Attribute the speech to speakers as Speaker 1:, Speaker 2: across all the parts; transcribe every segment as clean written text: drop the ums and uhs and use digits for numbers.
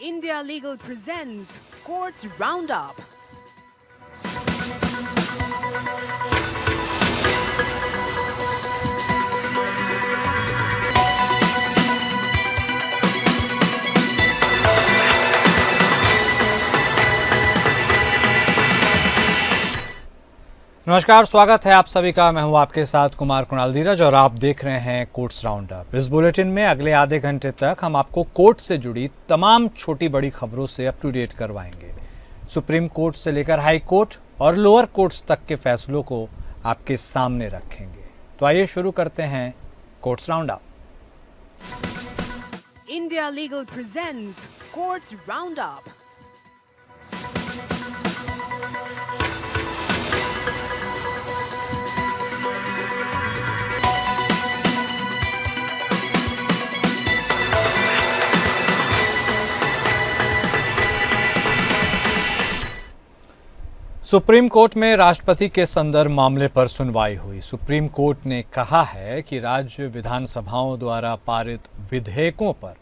Speaker 1: India Legal presents Courts Roundup.
Speaker 2: नमस्कार, स्वागत है आप सभी का। मैं हूं आपके साथ कुमार कुणाल धीरज और आप देख रहे हैं कोर्ट्स राउंडअप। इस बुलेटिन में अगले आधे घंटे तक हम आपको कोर्ट से जुड़ी तमाम छोटी बड़ी खबरों से अप टू डेट करवाएंगे। सुप्रीम कोर्ट से लेकर हाई कोर्ट और लोअर कोर्ट्स तक के फैसलों को आपके सामने रखेंगे। तो आइए शुरू करते हैं courts roundup.
Speaker 1: India Legal presents Courts Roundup.
Speaker 2: Supreme court में राष्ट्रपति के संदर्भ मामले पर सुनवाई हुई। सुप्रीम कोर्ट ने कहा है कि राज्य विधानसभाओं द्वारा पारित विधेयकों पर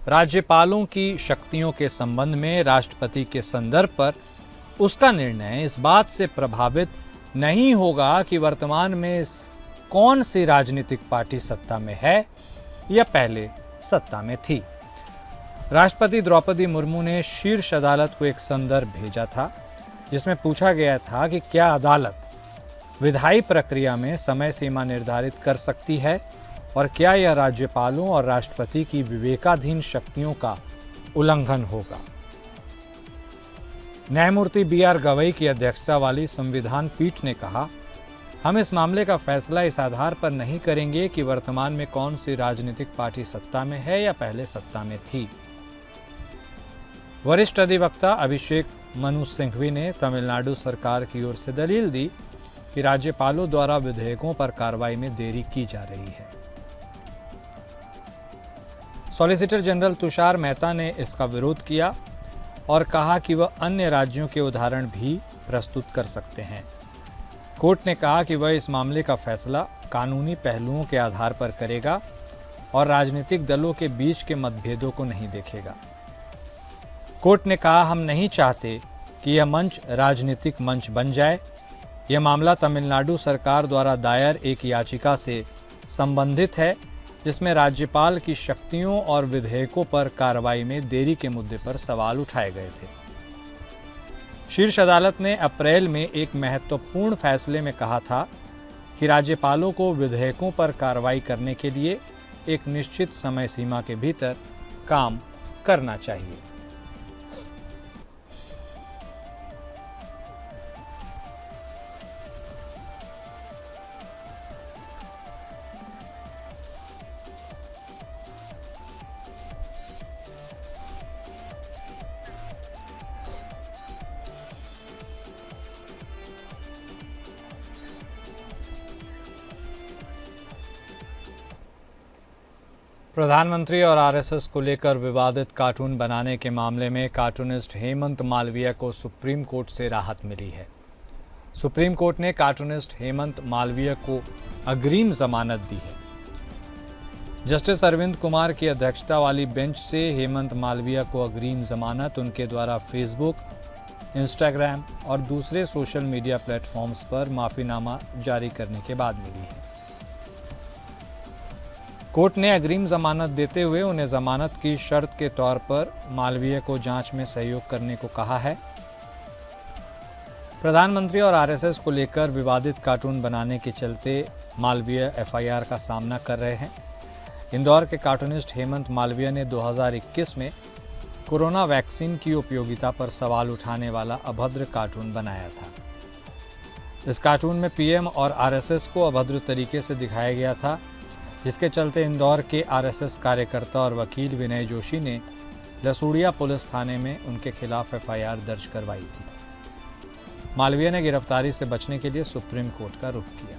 Speaker 2: राज्यपालों की शक्तियों के संबंध में राष्ट्रपति के संदर्भ पर उसका निर्णय इस बात से प्रभावित नहीं होगा कि वर्तमान में कौन सी राजनीतिक पार्टी सत्ता में है या पहले सत्ता में थी। राष्ट्रपति द्रौपदी मुर्मू ने शीर्ष अदालत को एक संदर्भ भेजा था जिसमें पूछा गया था कि क्या अदालत विधायी प्रक्रिया में समय सीमा निर्धारित कर सकती है और क्या यह राज्यपालों और राष्ट्रपति की विवेकाधीन शक्तियों का उल्लंघन होगा। न्यायमूर्ति बी.आर. गवई की अध्यक्षता वाली संविधान पीठ ने कहा, हम इस मामले का फैसला इस आधार पर नहीं करेंगे कि वर्तमान में कौन सी राजनीतिक पार्टी सत्ता में है या पहले सत्ता में थी। वरिष्ठ अधिवक्ता अभिषेक मनु सिंघवी ने तमिलनाडु सरकार की ओर से दलील दी कि राज्यपालों द्वारा विधेयकों पर कार्रवाई में देरी की जा रही है। सॉलिसिटर जनरल तुषार मेहता ने इसका विरोध किया और कहा कि वह अन्य राज्यों के उदाहरण भी प्रस्तुत कर सकते हैं। कोर्ट ने कहा कि वह इस मामले का फैसला कानूनी पहलुओं के आधार पर करेगा और राजनीतिक दलों के बीच के मतभेदों को नहीं देखेगा। कोर्ट ने कहा, हम नहीं चाहते कि यह मंच राजनीतिक मंच बन जाए। यह मामला तमिलनाडु सरकार द्वारा दायर एक याचिका से संबंधित है जिसमें राज्यपाल की शक्तियों और विधेयकों पर कार्रवाई में देरी के मुद्दे पर सवाल उठाए गए थे। शीर्ष अदालत ने अप्रैल में एक महत्वपूर्ण फैसले में कहा था कि राज्यपालों को विधेयकों पर कार्रवाई करने के लिए एक निश्चित समय सीमा के भीतर काम करना चाहिए। प्रधानमंत्री और आरएसएस को लेकर विवादित कार्टून बनाने के मामले में कार्टूनिस्ट हेमंत मालवीय को सुप्रीम कोर्ट से राहत मिली है। सुप्रीम कोर्ट ने कार्टूनिस्ट हेमंत मालवीय को अग्रिम जमानत दी है। जस्टिस अरविंद कुमार की अध्यक्षता वाली बेंच से हेमंत मालवीय को अग्रिम जमानत उनके द्वारा फेसबुक, इंस्टाग्राम और दूसरे सोशल मीडिया प्लेटफॉर्म्स पर माफीनामा जारी करने के बाद मिली है। कोर्ट ने अग्रिम जमानत देते हुए उन्हें जमानत की शर्त के तौर पर मालवीय को जांच में सहयोग करने को कहा है। प्रधानमंत्री और आरएसएस को लेकर विवादित कार्टून बनाने के चलते मालवीय एफआईआर का सामना कर रहे हैं। इंदौर के कार्टूनिस्ट हेमंत मालवीय ने 2021 में कोरोना वैक्सीन की उपयोगिता पर सवाल उठाने वाला अभद्र कार्टून बनाया था। इस कार्टून में पीएम और आरएसएस को अभद्र तरीके से दिखाया गया था, जिसके चलते इंदौर के आरएसएस कार्यकर्ता और वकील विनय जोशी ने लसूड़िया पुलिस थाने में उनके खिलाफ एफआईआर दर्ज करवाई थी। मालवीय ने गिरफ्तारी से बचने के लिए सुप्रीम कोर्ट का रुख किया।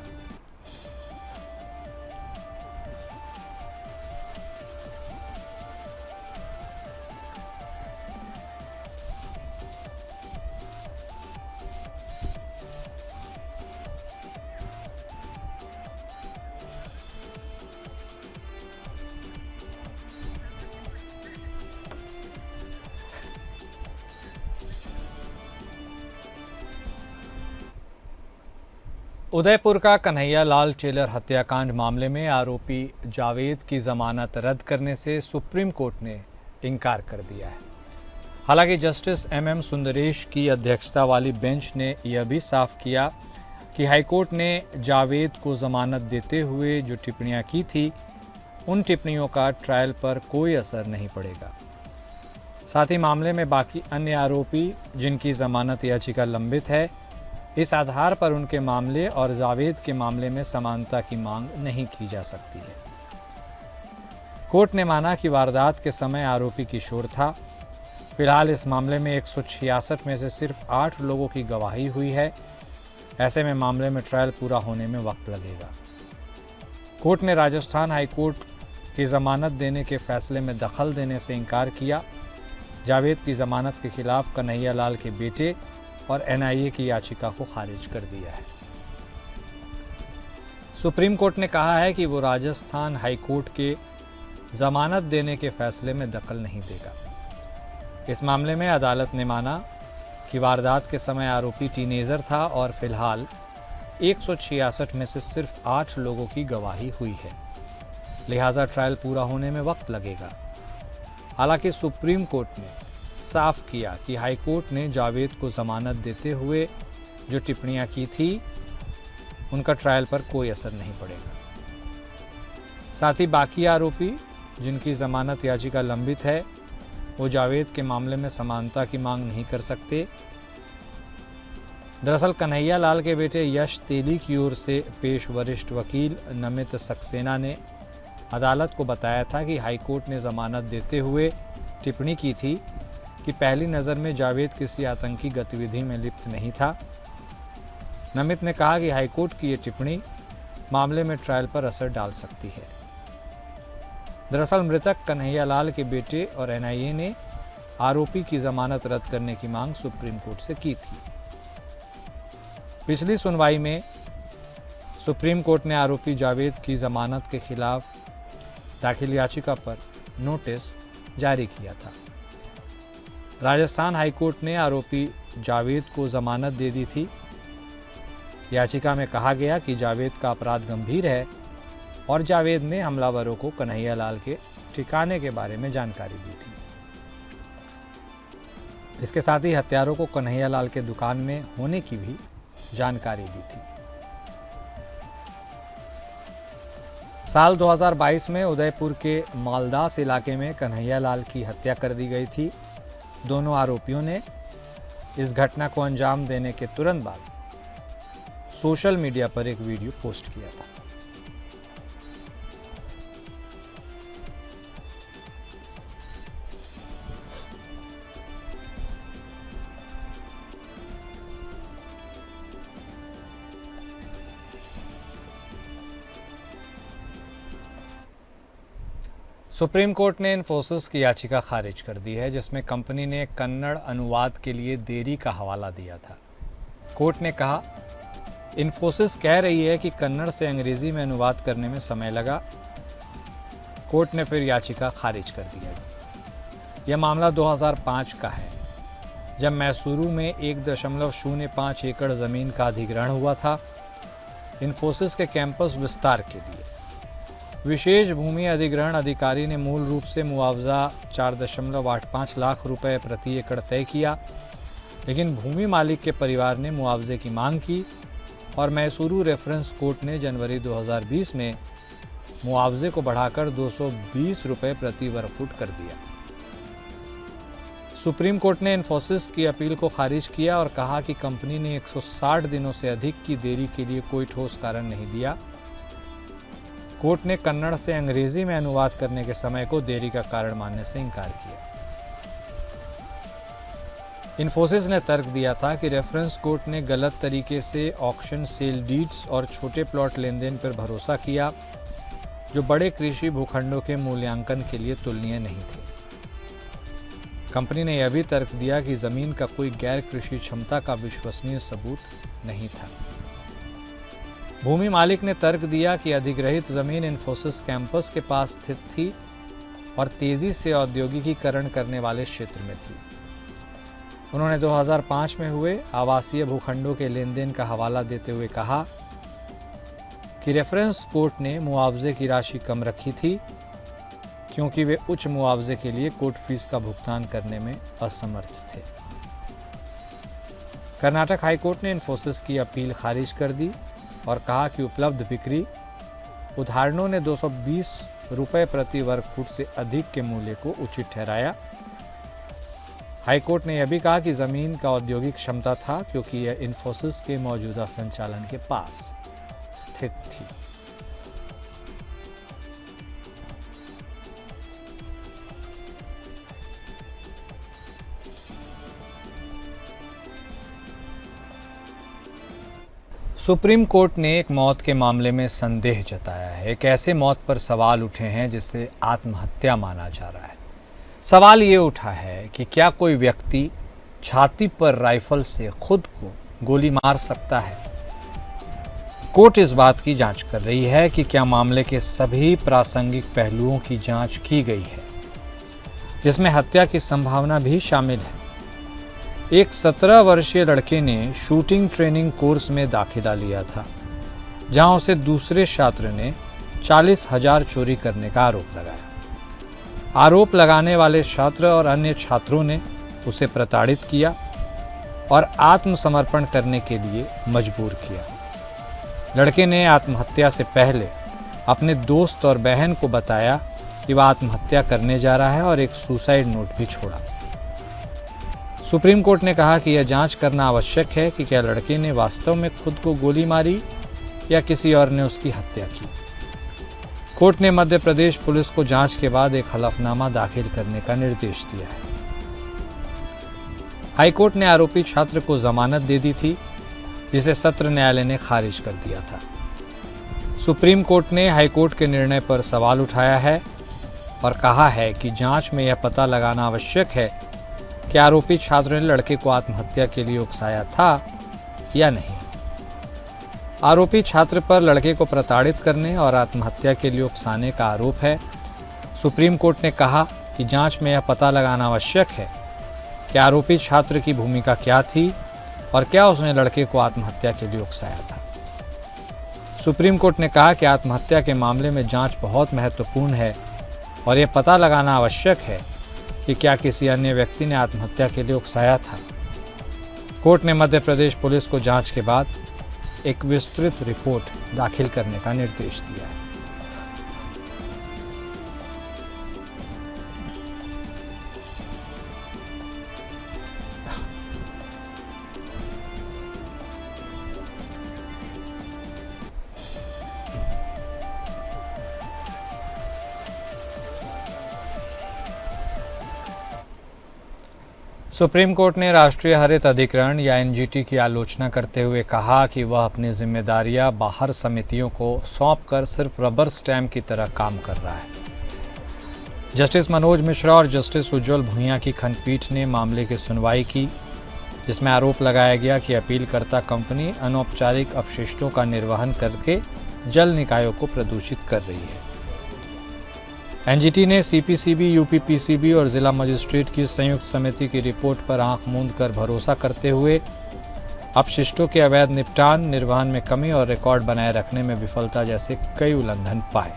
Speaker 2: उदयपुर का कन्हैया लाल टेलर हत्याकांड मामले में आरोपी जावेद की जमानत रद्द करने से सुप्रीम कोर्ट ने इनकार कर दिया है। हालांकि जस्टिस एम सुंदरेश की अध्यक्षता वाली बेंच ने यह भी साफ किया कि हाईकोर्ट ने जावेद को जमानत देते हुए जो टिप्पणियां की थी, उन टिप्पणियों का ट्रायल पर कोई असर नहीं पड़ेगा। साथ ही मामले में बाकी अन्य आरोपी जिनकी जमानत याचिका लंबित है, इस आधार पर उनके मामले और जावेद के मामले में समानता की मांग नहीं की जा सकती है। कोर्ट ने माना कि वारदात के समय आरोपी किशोर था। फिलहाल इस मामले में 166 में से सिर्फ 8 लोगों की गवाही हुई है। ऐसे में मामले में ट्रायल पूरा होने में वक्त लगेगा। कोर्ट ने राजस्थान हाईकोर्ट की जमानत देने के फैसले में दखल देने से इनकार किया। जावेद की जमानत के खिलाफ कन्हैया लाल के बेटे और एनआईए की याचिका को खारिज कर दिया है। सुप्रीम कोर्ट ने कहा है कि वो राजस्थान हाईकोर्ट के जमानत देने के फैसले में दखल नहीं देगा। इस मामले में अदालत ने माना कि वारदात के समय आरोपी टीनेजर था और फिलहाल 166 में से सिर्फ 8 लोगों की गवाही हुई है, लिहाजा ट्रायल पूरा होने में वक्त लगेगा। हालांकि सुप्रीम कोर्ट ने साफ किया कि हाईकोर्ट ने जावेद को जमानत देते हुए जो टिप्पणियां की थी, उनका ट्रायल पर कोई असर नहीं पड़ेगा। साथ ही बाकी आरोपी जिनकी जमानत याचिका लंबित है, वो जावेद के मामले में समानता की मांग नहीं कर सकते। दरअसल कन्हैया लाल के बेटे यश तेली की ओर से पेश वरिष्ठ वकील नमित सक्सेना ने अदालत को बताया था कि हाईकोर्ट ने जमानत देते हुए टिप्पणी की थी कि पहली नज़र में जावेद किसी आतंकी गतिविधि में लिप्त नहीं था। नमित ने कहा कि हाईकोर्ट की ये टिप्पणी मामले में ट्रायल पर असर डाल सकती है। दरअसल मृतक कन्हैया लाल के बेटे और एनआईए ने आरोपी की जमानत रद्द करने की मांग सुप्रीम कोर्ट से की थी। पिछली सुनवाई में सुप्रीम कोर्ट ने आरोपी जावेद की जमानत के खिलाफ दाखिल याचिका पर नोटिस जारी किया था। राजस्थान हाईकोर्ट ने आरोपी जावेद को जमानत दे दी थी। याचिका में कहा गया कि जावेद का अपराध गंभीर है और जावेद ने हमलावरों को कन्हैया लाल के ठिकाने के बारे में जानकारी दी थी। इसके साथ ही हत्यारों को कन्हैया लाल के दुकान में होने की भी जानकारी दी थी। साल 2022 में उदयपुर के मालदास इलाके में कन्हैया लाल की हत्या कर दी गई थी। दोनों आरोपियों ने इस घटना को अंजाम देने के तुरंत बाद सोशल मीडिया पर एक वीडियो पोस्ट किया था। सुप्रीम कोर्ट ने इन्फोसिस की याचिका खारिज कर दी है, जिसमें कंपनी ने कन्नड़ अनुवाद के लिए देरी का हवाला दिया था। कोर्ट ने कहा, इन्फोसिस कह रही है कि कन्नड़ से अंग्रेजी में अनुवाद करने में समय लगा। कोर्ट ने फिर याचिका खारिज कर दिया। यह मामला 2005 का है, जब मैसूरू में 1.05 एकड़ ज़मीन का अधिग्रहण हुआ था इन्फोसिस के कैंपस विस्तार के लिए। विशेष भूमि अधिग्रहण अधिकारी ने मूल रूप से मुआवजा 4.85 लाख रुपए प्रति एकड़ तय किया, लेकिन भूमि मालिक के परिवार ने मुआवजे की मांग की और मैसूरू रेफरेंस कोर्ट ने जनवरी 2020 में मुआवजे को बढ़ाकर 220 रुपए प्रति वर्ग फुट कर दिया। सुप्रीम कोर्ट ने इन्फोसिस की अपील को खारिज किया और कहा कि कंपनी ने 160 दिनों से अधिक की देरी के लिए कोई ठोस कारण नहीं दिया। कोर्ट ने कन्नड़ से अंग्रेजी में अनुवाद करने के समय को देरी का कारण मानने से इनकार किया। इन्फोसिस ने तर्क दिया था कि रेफरेंस कोर्ट ने गलत तरीके से ऑक्शन सेल डीड्स और छोटे प्लॉट लेन देन पर भरोसा किया, जो बड़े कृषि भूखंडों के मूल्यांकन के लिए तुलनीय नहीं थे। कंपनी ने यह भी तर्क दिया कि जमीन का कोई गैर कृषि क्षमता का विश्वसनीय सबूत नहीं था। भूमि मालिक ने तर्क दिया कि अधिग्रहित जमीन इन्फोसिस कैंपस के पास स्थित थी और तेजी से औद्योगिकीकरण करने वाले क्षेत्र में थी। उन्होंने 2005 में हुए आवासीय भूखंडों के लेन देन का हवाला देते हुए कहा कि रेफरेंस कोर्ट ने मुआवजे की राशि कम रखी थी क्योंकि वे उच्च मुआवजे के लिए कोर्ट फीस का भुगतान करने में असमर्थ थे। कर्नाटक हाईकोर्ट ने इन्फोसिस की अपील खारिज कर दी और कहा कि उपलब्ध बिक्री उदाहरणों ने 220 रुपये प्रति वर्ग फुट से अधिक के मूल्य को उचित ठहराया। हाईकोर्ट ने यह भी कहा कि जमीन का औद्योगिक क्षमता था क्योंकि यह इन्फोसिस के मौजूदा संचालन के पास स्थित थी। सुप्रीम कोर्ट ने एक मौत के मामले में संदेह जताया है। एक ऐसे मौत पर सवाल उठे हैं जिसे आत्महत्या माना जा रहा है। सवाल ये उठा है कि क्या कोई व्यक्ति छाती पर राइफल से खुद को गोली मार सकता है। कोर्ट इस बात की जांच कर रही है कि क्या मामले के सभी प्रासंगिक पहलुओं की जांच की गई है, जिसमें हत्या की संभावना भी शामिल है। एक 17 वर्षीय लड़के ने शूटिंग ट्रेनिंग कोर्स में दाखिला लिया था, जहां उसे दूसरे छात्र ने 40,000 चोरी करने का आरोप लगाया। आरोप लगाने वाले छात्र और अन्य छात्रों ने उसे प्रताड़ित किया और आत्मसमर्पण करने के लिए मजबूर किया। लड़के ने आत्महत्या से पहले अपने दोस्त और बहन को बताया कि वह आत्महत्या करने जा रहा है और एक सुसाइड नोट भी छोड़ा। सुप्रीम कोर्ट ने कहा कि यह जांच करना आवश्यक है कि क्या लड़के ने वास्तव में खुद को गोली मारी या किसी और ने उसकी हत्या की। कोर्ट ने मध्य प्रदेश पुलिस को जांच के बाद एक हलफनामा दाखिल करने का निर्देश दिया है। हाईकोर्ट ने आरोपी छात्र को जमानत दे दी थी, जिसे सत्र न्यायालय ने खारिज कर दिया था। सुप्रीम कोर्ट ने हाईकोर्ट के निर्णय पर सवाल उठाया है और कहा है कि जांच में यह पता लगाना आवश्यक है कि आरोपी छात्र ने लड़के को आत्महत्या के लिए उकसाया था या नहीं। आरोपी छात्र पर लड़के को प्रताड़ित करने और आत्महत्या के लिए उकसाने का आरोप है। सुप्रीम कोर्ट ने कहा कि जांच में यह पता लगाना आवश्यक है कि आरोपी छात्र की भूमिका क्या थी और क्या उसने लड़के को आत्महत्या के लिए उकसाया था। सुप्रीम कोर्ट ने कहा कि आत्महत्या के मामले में जांच बहुत महत्वपूर्ण है और यह पता लगाना आवश्यक है कि क्या किसी अन्य व्यक्ति ने आत्महत्या के लिए उकसाया था। कोर्ट ने मध्य प्रदेश पुलिस को जांच के बाद एक विस्तृत रिपोर्ट दाखिल करने का निर्देश दिया है। सुप्रीम कोर्ट ने राष्ट्रीय हरित अधिकरण या एनजीटी की आलोचना करते हुए कहा कि वह अपनी जिम्मेदारियां बाहर समितियों को सौंपकर सिर्फ रबर स्टैम्प की तरह काम कर रहा है। जस्टिस मनोज मिश्रा और जस्टिस उज्जवल भुइयां की खंडपीठ ने मामले की सुनवाई की, जिसमें आरोप लगाया गया कि अपीलकर्ता कंपनी अनौपचारिक अपशिष्टों का निर्वहन करके जल निकायों को प्रदूषित कर रही है। एनजीटी ने सीपीसीबी, यूपीपीसीबी और जिला मजिस्ट्रेट की संयुक्त समिति की रिपोर्ट पर आंख मूंद कर भरोसा करते हुए अपशिष्टों के अवैध निपटान, निर्वहन में कमी और रिकॉर्ड बनाए रखने में विफलता जैसे कई उल्लंघन पाए।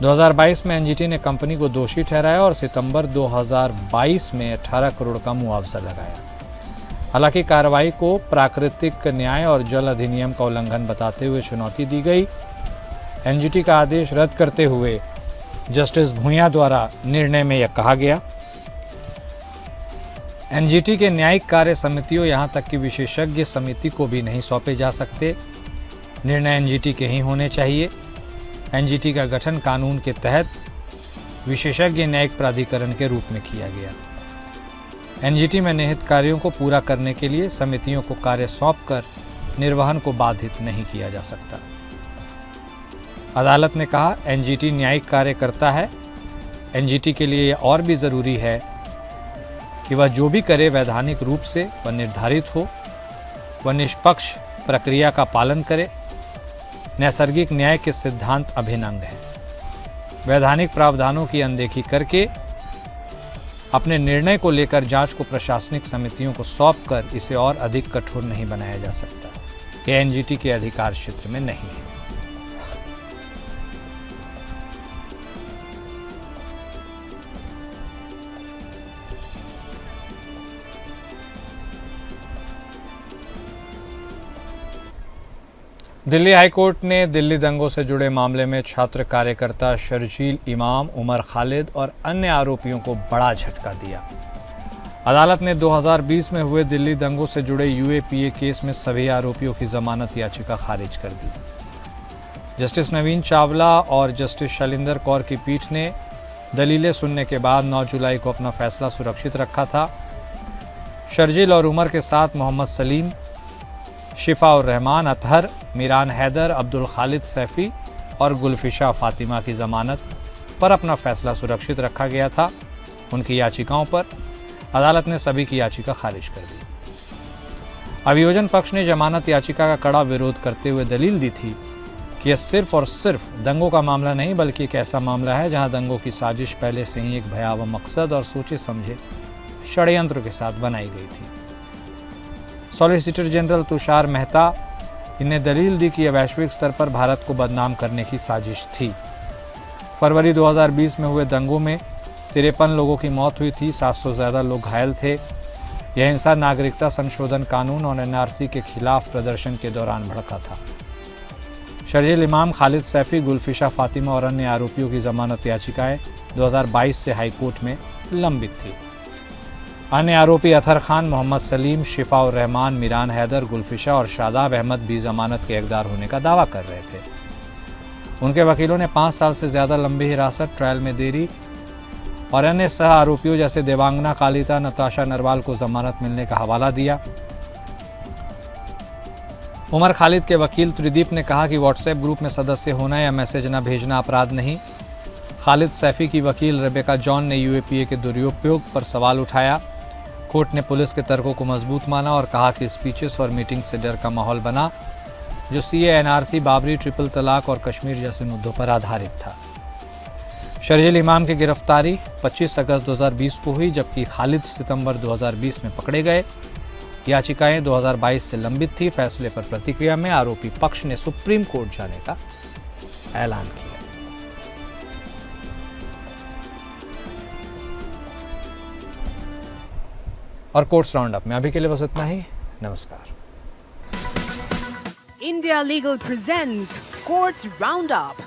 Speaker 2: 2022 में एनजीटी ने कंपनी को दोषी ठहराया और सितंबर 2022 में 18 करोड़ का मुआवजा लगाया। हालांकि कार्रवाई को प्राकृतिक न्याय और जल अधिनियम का उल्लंघन बताते हुए चुनौती दी गई। एनजीटी का आदेश रद्द करते हुए जस्टिस भुइयां द्वारा निर्णय में यह कहा गया, एनजीटी के न्यायिक कार्य समितियों यहां तक कि विशेषज्ञ समिति को भी नहीं सौंपे जा सकते। निर्णय एनजीटी के ही होने चाहिए। एनजीटी का गठन कानून के तहत विशेषज्ञ न्यायिक प्राधिकरण के रूप में किया गया। एनजीटी में निहित कार्यों को पूरा करने के लिए समितियों को कार्य सौंपकर निर्वहन को बाधित नहीं किया जा सकता। अदालत ने कहा, एनजीटी न्यायिक कार्य करता है। एनजीटी के लिए यह और भी जरूरी है कि वह जो भी करे वैधानिक रूप से वह निर्धारित हो, वह निष्पक्ष प्रक्रिया का पालन करे। नैसर्गिक न्याय के सिद्धांत अभिन्न अंग है। वैधानिक प्रावधानों की अनदेखी करके अपने निर्णय को लेकर जांच को प्रशासनिक समितियों को सौंपकर इसे और अधिक कठोर नहीं बनाया जा सकता। कि एनजीटी के अधिकार क्षेत्र में नहीं है। दिल्ली हाईकोर्ट ने दिल्ली दंगों से जुड़े मामले में छात्र कार्यकर्ता शर्जील इमाम, उमर खालिद और अन्य आरोपियों को बड़ा झटका दिया। अदालत ने 2020 में हुए दिल्ली दंगों से जुड़े यूएपीए केस में सभी आरोपियों की जमानत याचिका खारिज कर दी। जस्टिस नवीन चावला और जस्टिस शैलेंद्र कौर की पीठ ने दलीलें सुनने के बाद 9 जुलाई को अपना फैसला सुरक्षित रखा था। शर्जील और उमर के साथ मोहम्मद सलीम, शिफा उर रहमान अतहर, मीरान हैदर, अब्दुल खालिद सैफी और गुलफिशा फातिमा की जमानत पर अपना फैसला सुरक्षित रखा गया था। उनकी याचिकाओं पर अदालत ने सभी की याचिका खारिज कर दी। अभियोजन पक्ष ने जमानत याचिका का कड़ा विरोध करते हुए दलील दी थी कि यह सिर्फ और सिर्फ दंगों का मामला नहीं बल्कि एक ऐसा मामला है जहां दंगों की साजिश पहले से ही एक भयावह मकसद और सोचे समझे षड्यंत्र के साथ बनाई गई थी। सॉलिसिटर जनरल तुषार मेहता ने दलील दी कि यह वैश्विक स्तर पर भारत को बदनाम करने की साजिश थी। फरवरी 2020 में हुए दंगों में 53 लोगों की मौत हुई थी, 700 से ज़्यादा लोग घायल थे। यह हिंसा नागरिकता संशोधन कानून और एनआरसी के खिलाफ प्रदर्शन के दौरान भड़का था। शर्जील इमाम, खालिद सैफी, गुलफिशा फातिमा और अन्य आरोपियों की जमानत याचिकाएं 2022 से हाईकोर्ट में लंबित थी। अन्य आरोपी अतहर खान, मोहम्मद सलीम, शिफा उर रहमान, मीरान हैदर, गुलफिशा और शादाब अहमद भी जमानत के हकदार होने का दावा कर रहे थे। उनके वकीलों ने 5 साल से ज़्यादा लंबी हिरासत, ट्रायल में देरी और अन्य सह आरोपियों जैसे देवांगना कालिता, नताशा नरवाल को जमानत मिलने का हवाला दिया। उमर खालिद के वकील त्रिदीप ने कहा कि व्हाट्सएप ग्रुप में सदस्य होना या मैसेज न भेजना अपराध नहीं। खालिद सैफी की वकील रेबेका जॉन ने यूएपीए के दुरुपयोग पर सवाल उठाया। कोर्ट ने पुलिस के तर्कों को मजबूत माना और कहा कि स्पीचेस और मीटिंग से डर का माहौल बना जो सीए, एनआरसी, बाबरी, ट्रिपल तलाक और कश्मीर जैसे मुद्दों पर आधारित था। शर्जील इमाम की गिरफ्तारी 25 अगस्त 2020 को हुई जबकि खालिद सितंबर 2020 में पकड़े गए। याचिकाएं 2022 से लंबित थी। फैसले पर प्रतिक्रिया में आरोपी पक्ष ने सुप्रीम कोर्ट जाने का ऐलान किया। और कोर्ट्स राउंड अप में अभी के लिए बस इतना ही। नमस्कार।
Speaker 1: India Legal presents Courts Roundup.